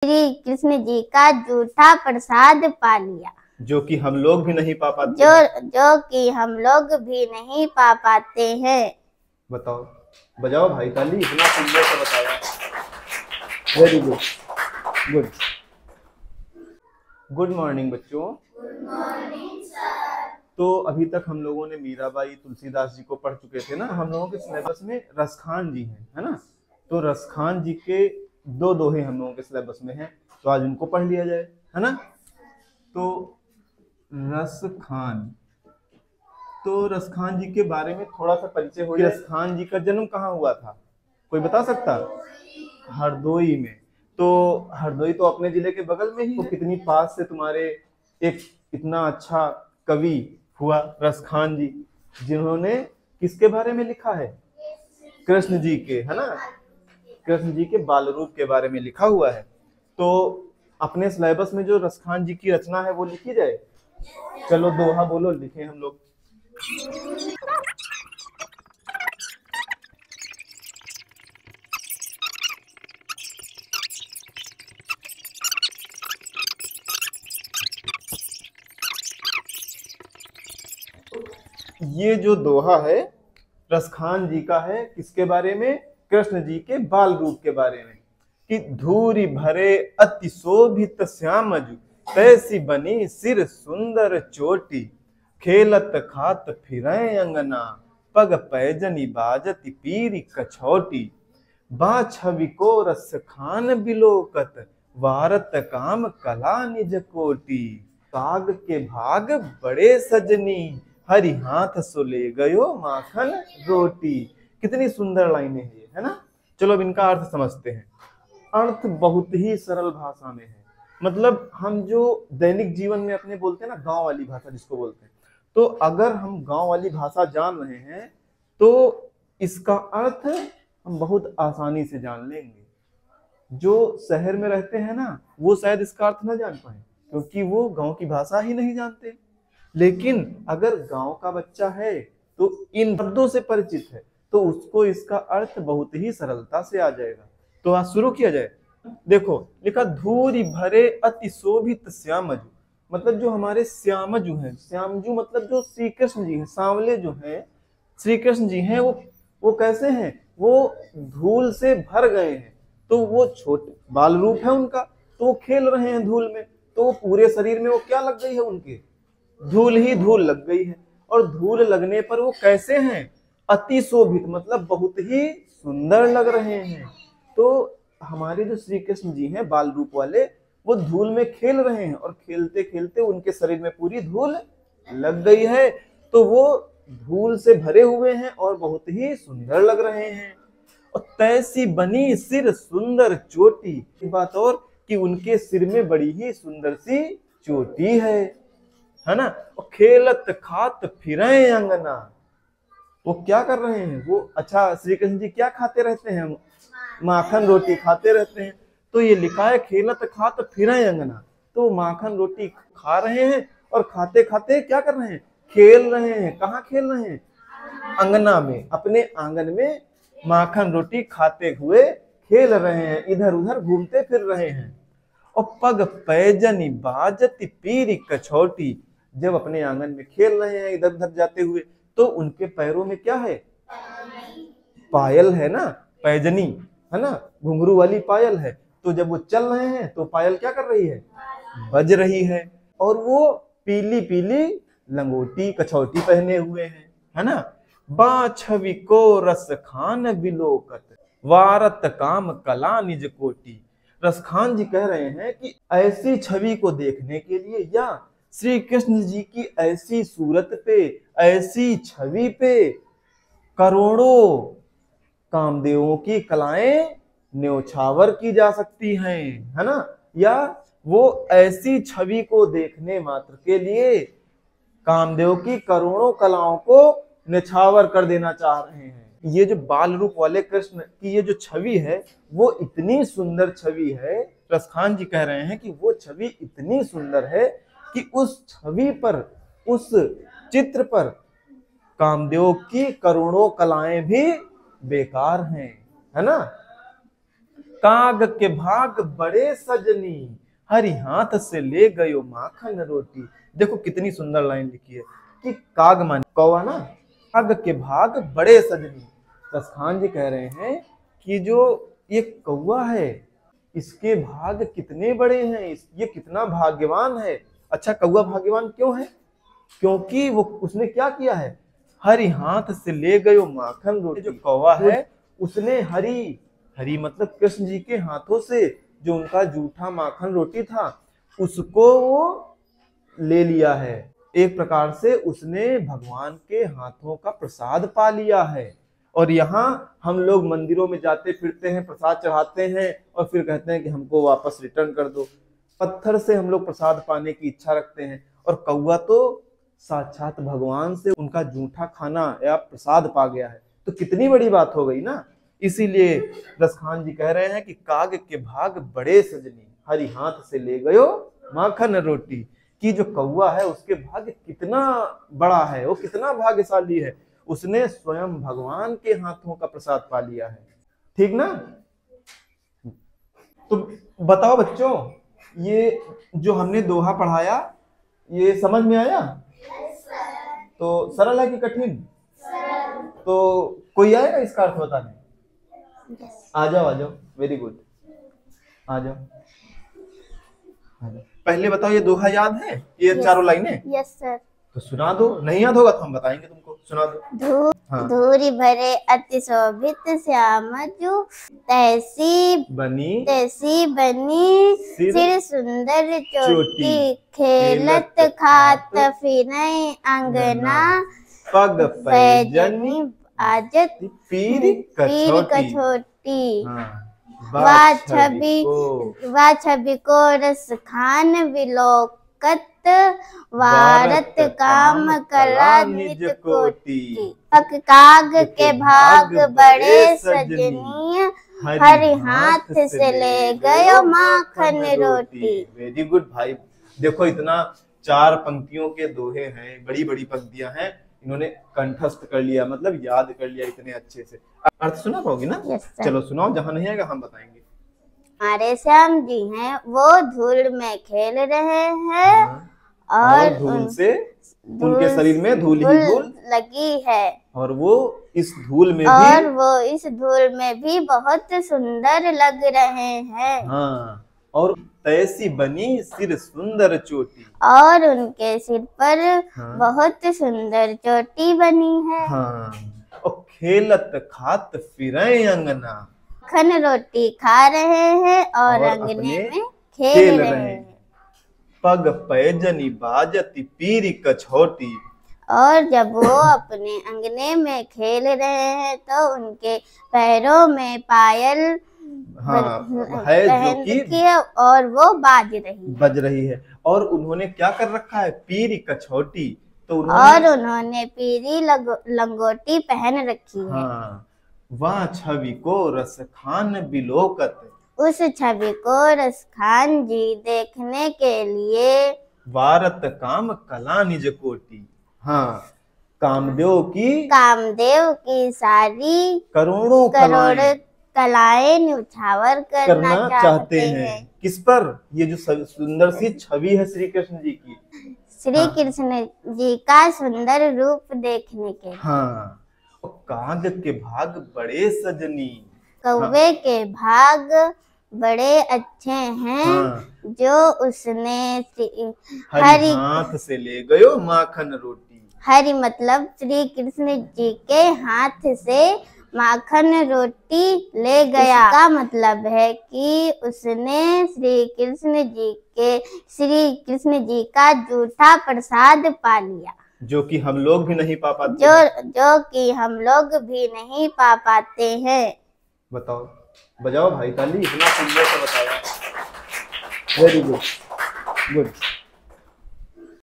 श्री कृष्ण जी का जूठा प्रसाद पा लिया, जो कि हम लोग भी नहीं पा पाते जो कि हम लोग भी नहीं पा पाते हैं। बताओ, बजाओ भाई ताली, इतना सुंदर से बताया। Very good, good. Good morning बच्चों। Good morning sir. तो अभी तक हम लोगों ने मीराबाई, तुलसीदास जी को पढ़ चुके थे ना। हम लोगों के सिलेबस में रसखान जी हैं, है ना। तो रसखान जी के दो दोहे हम लोगों के सिलेबस में हैं, तो आज उनको पढ़ लिया जाए, है ना। तो रसखान, तो रसखान जी के बारे में थोड़ा सा परिचय हो जाए। रसखान जी का जन्म कहाँ हुआ था, कोई बता सकता? हरदोई में। तो हरदोई तो अपने जिले के बगल में ही, तो कितनी पास से तुम्हारे एक इतना अच्छा कवि हुआ रसखान जी, जिन्होंने किसके बारे में लिखा है? कृष्ण जी के, है ना। कृष्ण जी के बाल रूप के बारे में लिखा हुआ है। तो अपने सिलेबस में जो रसखान जी की रचना है वो लिखी जाए। चलो दोहा बोलो, लिखे हम लोग। ये जो दोहा है रसखान जी का है, किसके बारे में? कृष्ण जी के बाल रूप के बारे में। कि धूरी भरे अति शोभित श्यामजु, तैसी बनी सिर सुंदर चोटी। खेलत खात फिरै अंगना, पग पैजनी बाजती पीरी कछौटी। बा छवि को रसखान बिलोकत, वारत काम कला निज कोटी। काग के भाग बड़े सजनी, हरि हाथ सो ले गयो माखन रोटी। कितनी सुंदर लाइनें हैं ये, है ना। चलो अब इनका अर्थ समझते हैं। अर्थ बहुत ही सरल भाषा में है। मतलब हम जो दैनिक जीवन में अपने बोलते हैं ना, गांव वाली भाषा जिसको बोलते हैं, तो अगर हम गांव वाली भाषा जान रहे हैं तो इसका अर्थ हम बहुत आसानी से जान लेंगे। जो शहर में रहते हैं ना, वो शायद इसका अर्थ ना जान पाए, क्योंकि वो गांव की भाषा ही नहीं जानते। लेकिन अगर गांव का बच्चा है तो इन शब्दों से परिचित है, तो उसको इसका अर्थ बहुत ही सरलता से आ जाएगा। तो आज शुरू किया जाए। देखो लिखा, धूरी भरे अति शोभित श्यामजु, मतलब जो हमारे श्यामजु हैं। श्यामजु मतलब जो श्री कृष्ण जी हैं, सांवले जो हैं श्री कृष्ण जी हैं, वो कैसे हैं? वो धूल से भर गए हैं। तो वो छोटे बाल रूप है उनका, तो वो खेल रहे हैं धूल में। तो पूरे शरीर में वो क्या लग गई है? उनके धूल ही धूल लग गई है। और धूल लगने पर वो कैसे हैं? अति शोभित, मतलब बहुत ही सुंदर लग रहे हैं। तो हमारे जो श्री कृष्ण जी हैं बाल रूप वाले, वो धूल में खेल रहे हैं, और खेलते खेलते उनके शरीर में पूरी धूल लग गई है। तो वो धूल से भरे हुए हैं और बहुत ही सुंदर लग रहे हैं। और तैसी बनी सिर सुंदर चोटी, बात और कि उनके सिर में बड़ी ही सुंदर सी चोटी है ना। और खेलत खात फिरै अंगना, वो क्या कर रहे हैं? वो अच्छा, श्री कृष्ण जी क्या खाते रहते हैं? माखन रोटी खाते रहते हैं। तो ये लिखा है खेलत खात फिरै अंगना, तो माखन रोटी खा रहे हैं और खाते खाते क्या कर रहे हैं? खेल रहे हैं। कहाँ खेल रहे हैं? अंगना में, अपने आंगन में माखन रोटी खाते हुए खेल रहे हैं, इधर उधर घूमते फिर रहे हैं। और पग पैजनी बाजती पीरी कछौटी, जब अपने आंगन में खेल रहे हैं इधर उधर जाते हुए, तो उनके पैरों में क्या है? पायल है ना, पैजनी है ना, घुंघरू वाली पायल है। तो जब वो चल रहे हैं तो पायल क्या कर रही है? बज रही है। और वो पीली पीली लंगोटी कछौटी पहने हुए हैं, है ना। बा छवि को रसखान बिलोकत, वारत काम कला निज कोटी। रसखान जी कह रहे हैं कि ऐसी छवि को देखने के लिए, या श्री कृष्ण जी की ऐसी सूरत पे, ऐसी छवि पे करोड़ों कामदेवों की कलाएं न्योछावर की जा सकती हैं, है ना। या वो ऐसी छवि को देखने मात्र के लिए कामदेव की करोड़ों कलाओं को निछावर कर देना चाह रहे हैं। ये जो बाल रूप वाले कृष्ण की ये जो छवि है, वो इतनी सुंदर छवि है। रसखान जी कह रहे हैं कि वो छवि इतनी सुंदर है कि उस छवि पर, उस चित्र पर कामदेव की करोड़ों कलाएं भी बेकार हैं, है ना। काग के भाग बड़े सजनी, हरि हाथ से ले गयो माखन रोटी। देखो कितनी सुंदर लाइन लिखी है कि काग माने कौवा ना, काग के भाग बड़े सजनी। रसखान जी कह रहे हैं कि जो ये कौवा है इसके भाग कितने बड़े हैं, ये कितना भाग्यवान है। अच्छा, कौवा भाग्यवान क्यों है? क्योंकि वो उसने क्या किया है, हरि हाथ से ले गयो माखन रोटी। जो कौवा है उसने हरि मतलब कृष्ण जी के हाथों से जो उनका जूठा माखन रोटी था उसको वो ले लिया है। एक प्रकार से उसने भगवान के हाथों का प्रसाद पा लिया है। और यहाँ हम लोग मंदिरों में जाते फिरते हैं, प्रसाद चढ़ाते हैं और फिर कहते हैं कि हमको वापस रिटर्न कर दो। पत्थर से हम लोग प्रसाद पाने की इच्छा रखते हैं, और कौवा तो साक्षात भगवान से उनका जूठा खाना या प्रसाद पा गया है। तो कितनी बड़ी बात हो गई ना। इसीलिए रसखान जी कह रहे हैं कि काग के भाग बड़े सजनी, हरि हाथ से ले गयो माखन रोटी। कि जो कौवा है उसके भाग्य कितना बड़ा है, वो कितना भाग्यशाली है, उसने स्वयं भगवान के हाथों का प्रसाद पा लिया है। ठीक ना। तो बताओ बच्चों, ये जो हमने दोहा पढ़ाया ये समझ में आया? तो सरल है कि कठिन? तो कोई आएगा इसका अर्थ बताने? आ जाओ, वेरी गुड, आ जाओ। पहले बताओ, ये दोहा याद है? ये चारों लाइनें? Yes sir. तो सुना दो, नहीं याद होगा तो हम बताएंगे तुमको, सुना दो। धूरी भरे अति शोभित श्यामजू, तैसी बनी सिर सुंदर चोटी, खेलत खात फिरय अंगना, पग पैजनी बाजत पीर कछोटी। वा छवि को रस खान विलोकत, वारत काम कला निज कोटि। पग काग के भाग बड़े सजनी, हरि हाथ से ले गयो माखन रोटी। वेरी गुड भाई। देखो इतना 4 पंक्तियों के दोहे हैं, बड़ी बड़ी पंक्तियां हैं, इन्होंने कंठस्थ कर लिया, मतलब याद कर लिया इतने अच्छे से। अर्थ सुना पाओगी ना? चलो सुनाओ, जहां नहीं आएगा हम बताएंगे। हमारे श्याम जी हैं वो धूल में खेल रहे हैं, और धूल से उनके शरीर में धूल ही धूल लगी है, और वो इस धूल में भी बहुत सुंदर लग रहे हैं। हाँ, और तैसी बनी सिर सुंदर चोटी, और उनके सिर पर बहुत सुंदर चोटी बनी है। हाँ, और खेलत खात फिरय अंगना, माखन रोटी खा रहे हैं और अंगने में खेल रहे हैं। पग पैजनी बाजती पीरी कछोटी, और जब वो अपने अंगने में खेल रहे हैं तो उनके पैरों में पायल है जो कि और वो बज रही है। और उन्होंने क्या कर रखा है? पीरी कछोटी। तो उन्होंने पीरी लंगोटी पहन रखी है। हाँ, वह छवि को रसखान बिलोकत, उस छवि को रसखान जी देखने के लिए वारत काम कला निज कोटि। हाँ, कामदेव की सारी करोड़ों कलाएं न्यौछावर करना चाहते हैं। किस पर? ये जो सुंदर सी छवि है श्री कृष्ण जी की, श्री कृष्ण जी का सुंदर रूप देखने के। हाँ, काग के भाग बड़े सजनी, कौवे के भाग बड़े अच्छे हैं, जो उसने हरि हाथ से ले गयो माखन रोटी। हरि मतलब श्री कृष्ण जी के हाथ से माखन रोटी ले गया। का मतलब है कि उसने श्री कृष्ण जी का जूठा प्रसाद पा लिया, जो कि हम लोग भी नहीं पा पाते, जो कि हम लोग भी नहीं पा पाते हैं। बताओ, बजाओ भाई ताली, इतना सुंदर से बताया। Very good, good.